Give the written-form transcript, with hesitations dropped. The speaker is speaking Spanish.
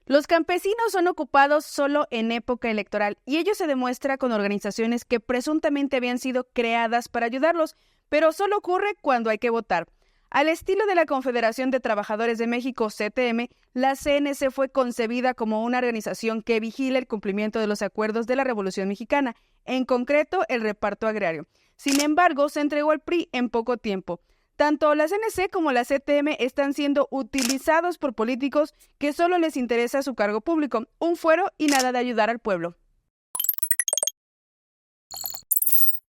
Los campesinos son ocupados solo en época electoral y ello se demuestra con organizaciones que presuntamente habían sido creadas para ayudarlos, pero solo ocurre cuando hay que votar. Al estilo de la Confederación de Trabajadores de México, CTM, la CNC fue concebida como una organización que vigila el cumplimiento de los acuerdos de la Revolución Mexicana, en concreto el reparto agrario. Sin embargo, se entregó al PRI en poco tiempo. Tanto la CNC como la CTM están siendo utilizados por políticos que solo les interesa su cargo público, un fuero y nada de ayudar al pueblo.